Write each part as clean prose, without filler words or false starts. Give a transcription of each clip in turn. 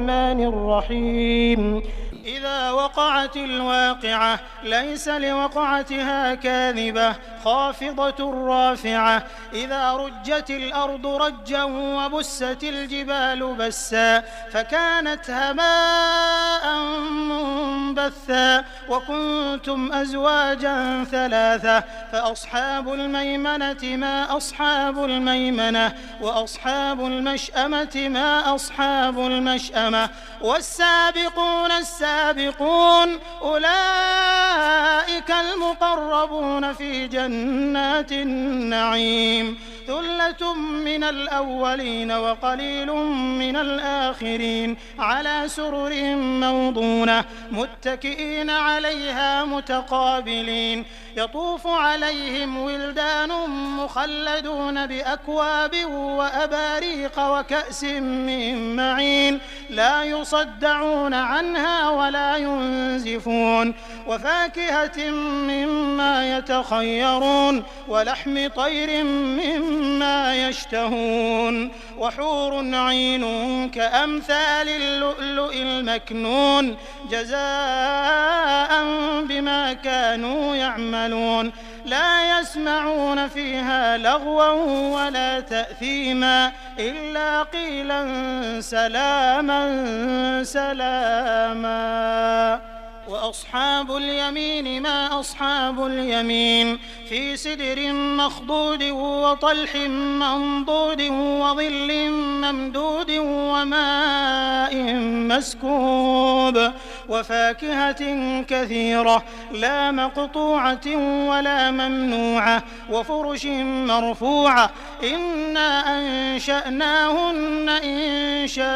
الرحمن الرحيم إذا وقعت الواقعة ليس لوقعتها كاذبة خافضة رافعة إذا رجت الأرض رجا وبست الجبال بسا فكانت هباء منبثا وكنتم أزواجا ثلاثة فأصحاب الميمنة ما أصحاب الميمنة وأصحاب المشأمة ما أصحاب المشأمة والسابقون السابقون أولئك المقربون في جنات النعيم ثلة من الأولين وقليل من الآخرين على سرر موضونة متكئين عليها متقابلين يطوف عليهم ولدان مخلدون بأكواب وأباريق وكأس من معين لا يصدعون عنها ولا ينزفون وفاكهة مما يتخيرون ولحم طير مما يشتهون وحور عين كأمثال اللؤلؤ المكنون جزاء بما كانوا يعملون لا يسمعون فيها لغوا ولا تأثيما إلا قيلا سلاما سلاما وأصحاب اليمين ما أصحاب اليمين في سدر مخضود وطلح منضود وظل ممدود وماء مسكوب وفاكهة كثيرة لا مقطوعة ولا ممنوعة وفرش مرفوعة إنا أنشأناهن إنشاء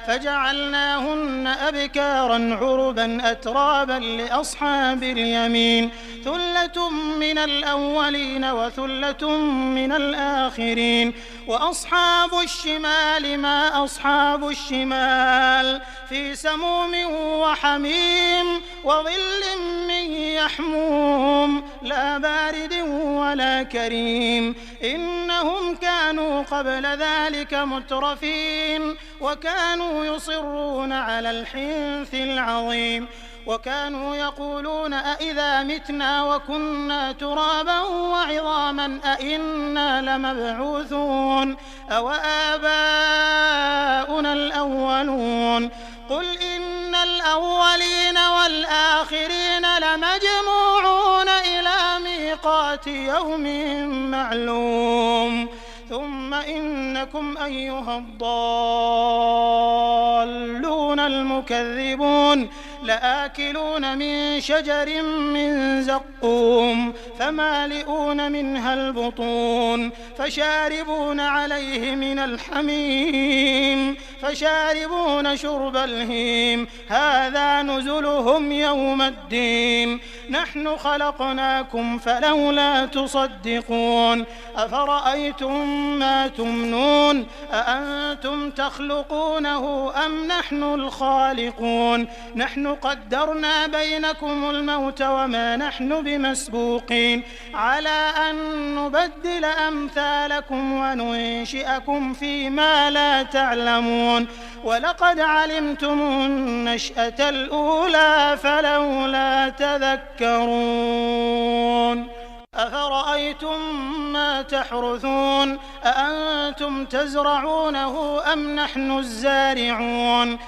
فجعلناهن أبكارا عربا أترابا لأصحاب اليمين ثلة من الأولين وثلة من الآخرين وأصحاب الشمال ما أصحاب الشمال في سموم وحميم وظل من يحموم لا بارد ولا كريم إنهم كانوا قبل ذلك مترفين وكانوا يصرون على الحنث العظيم وكانوا يقولون أئذا متنا وكنا ترابا وعظاما أئنا لمبعوثون أو آباؤنا الأولون قل إن الأولين والآخرين لمجموعون إلى ميقات يوم معلوم ثم إنكم أيها الضالون المكذبون لآكلون من شجر من زقوم فمالئون منها البطون فشاربون عليه من الحميم فشاربون شرب الهيم هذا نزلهم يوم الدين نحن خلقناكم فلولا تصدقون أفرأيتم ما تمنون أأنتم تخلقونه أم نحن الخالقون نحن قدرنا بينكم الموت وما نحن بمسبوقين على أن نبدل أمثالكم وننشئكم فيما لا تعلمون ولقد علمتم النشأة الأولى فلولا تذكرون أفرأيتم ما تحرثون أأنتم تزرعونه أم نحن الزارعون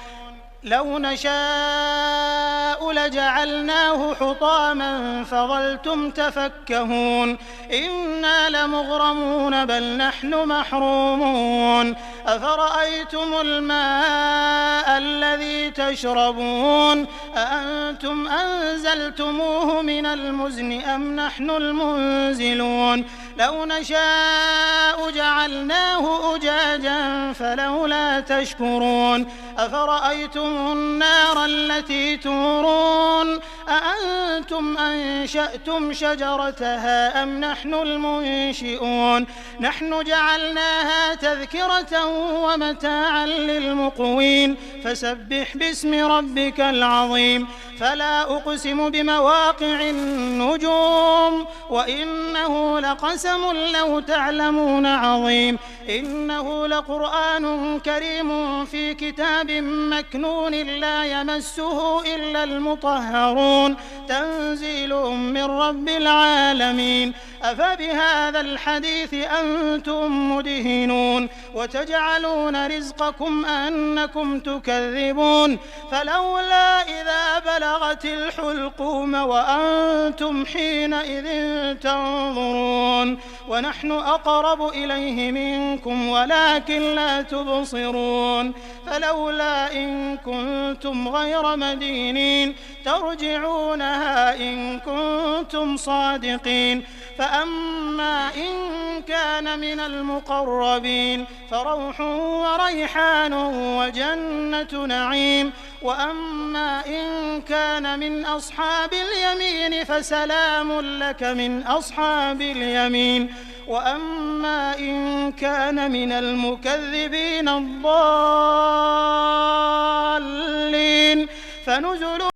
لو نشاء لجعلناه حطاما فظلتم تفكهون إنا لمغرمون بل نحن محرومون أفرأيتم الماء الذي تشربون أأنتم أنزلتموه من المزن أم نحن المنزلون لو نشاء جعلناه أجاجا فلولا تشكرون أفرأيتم النار التي تورون أأنتم أنشأتم شجرتها أم نحن المنشئون نحن جعلناها تذكرة ومتاعا للمقوين فسبح باسم ربك العظيم فلا أقسم بمواقع النجوم وإنه لقسم وقسم لو تعلمون عظيم إنه لقرآن كريم في كتاب مكنون لا يمسه إلا المطهرون تنزيل من رب العالمين أفبهذا الحديث أنتم مدهنون وتجعلون رزقكم أنكم تكذبون فلولا إذا بلغت الحلقوم وأنتم حينئذ تنظرون ونحن أقرب إليه منكم ولكن لا تبصرون فلولا إن كنتم غير مدينين ترجعونها إن كنتم صادقين فأما إن كان من المقربين فروح وريحان وجنة نعيم وأما إن كان من أصحاب اليمين فسلام لك من أصحاب اليمين وأما إن كان من المكذبين الضالين فنزل